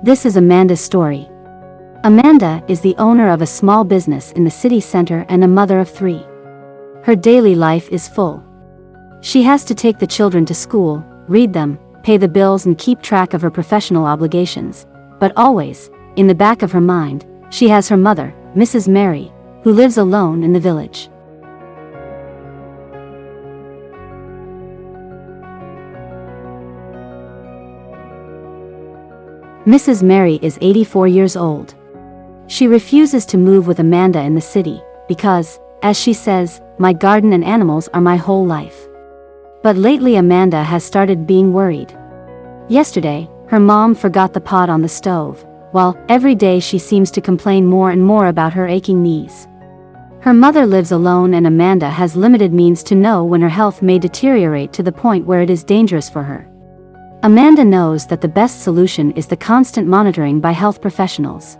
This is Amanda's story. Amanda is the owner of a small business in the city center and a mother of 3. Her daily life is full. She has to take the children to school, read them, pay the bills and keep track of her professional obligations. But always, in the back of her mind, she has her mother, Mrs. Mary, who lives alone in the village. Mrs. Mary is 84 years old. She refuses to move with Amanda in the city, because, as she says, my garden and animals are my whole life. But lately Amanda has started being worried. Yesterday, her mom forgot the pot on the stove, while every day she seems to complain more and more about her aching knees. Her mother lives alone and Amanda has limited means to know when her health may deteriorate to the point where it is dangerous for her. Amanda knows that the best solution is the constant monitoring by health professionals.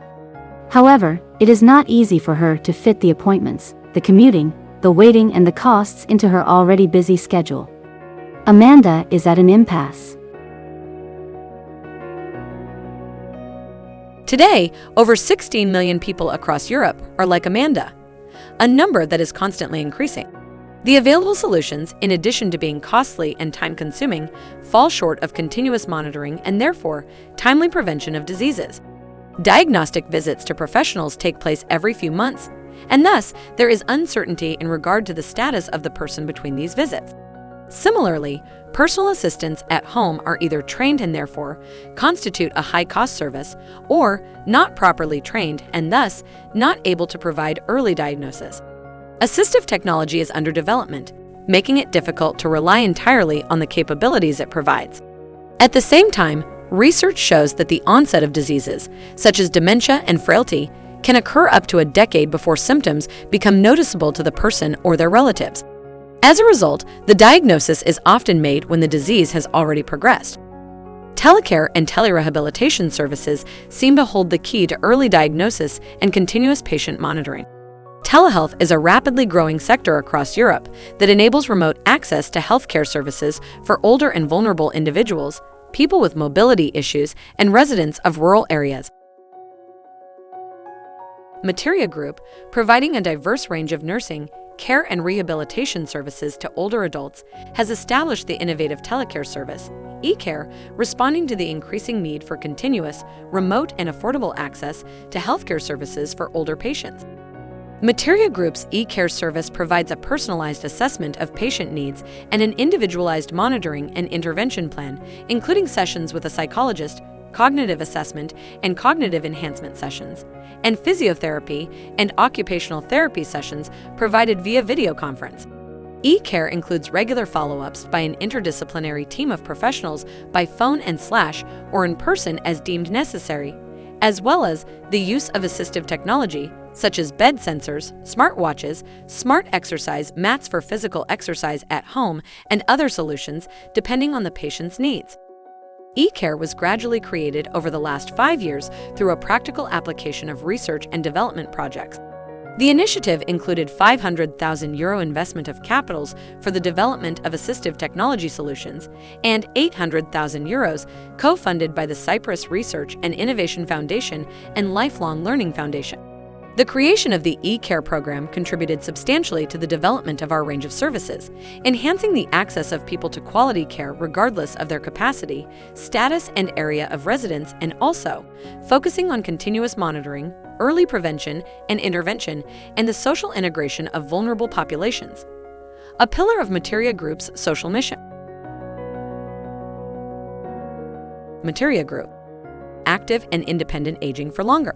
However, it is not easy for her to fit the appointments, the commuting, the waiting and the costs into her already busy schedule. Amanda is at an impasse. Today, over 16 million people across Europe are like Amanda, a number that is constantly increasing. The available solutions, in addition to being costly and time-consuming, fall short of continuous monitoring and therefore timely prevention of diseases. Diagnostic visits to professionals take place every few months, and thus there is uncertainty in regard to the status of the person between these visits. Similarly, personal assistants at home are either trained and therefore constitute a high-cost service, or not properly trained and thus not able to provide early diagnosis. Assistive technology is under development, making it difficult to rely entirely on the capabilities it provides. At the same time, research shows that the onset of diseases, such as dementia and frailty, can occur up to a decade before symptoms become noticeable to the person or their relatives. As a result, the diagnosis is often made when the disease has already progressed. Telecare and telerehabilitation services seem to hold the key to early diagnosis and continuous patient monitoring. Telehealth is a rapidly growing sector across Europe that enables remote access to healthcare services for older and vulnerable individuals, people with mobility issues, and residents of rural areas. Materia Group, providing a diverse range of nursing, care and rehabilitation services to older adults, has established the innovative Telecare service, eCare, responding to the increasing need for continuous, remote and affordable access to healthcare services for older patients. Materia Group's eCare service provides a personalized assessment of patient needs and an individualized monitoring and intervention plan, including sessions with a psychologist, cognitive assessment and cognitive enhancement sessions, and physiotherapy and occupational therapy sessions provided via video conference. eCare includes regular follow-ups by an interdisciplinary team of professionals by phone and / or in person as deemed necessary, as well as the use of assistive technology such as bed sensors, smartwatches, smart exercise mats for physical exercise at home, and other solutions depending on the patient's needs. eCare was gradually created over the last 5 years through a practical application of research and development projects. The initiative included €500,000 investment of capitals for the development of assistive technology solutions and €800,000 co-funded by the Cyprus Research and Innovation Foundation and Lifelong Learning Foundation. The creation of the eCare program contributed substantially to the development of our range of services, enhancing the access of people to quality care regardless of their capacity, status, and area of residence, and also focusing on continuous monitoring, early prevention and intervention, and the social integration of vulnerable populations, a pillar of Materia Group's social mission. Materia Group, active and independent aging for longer.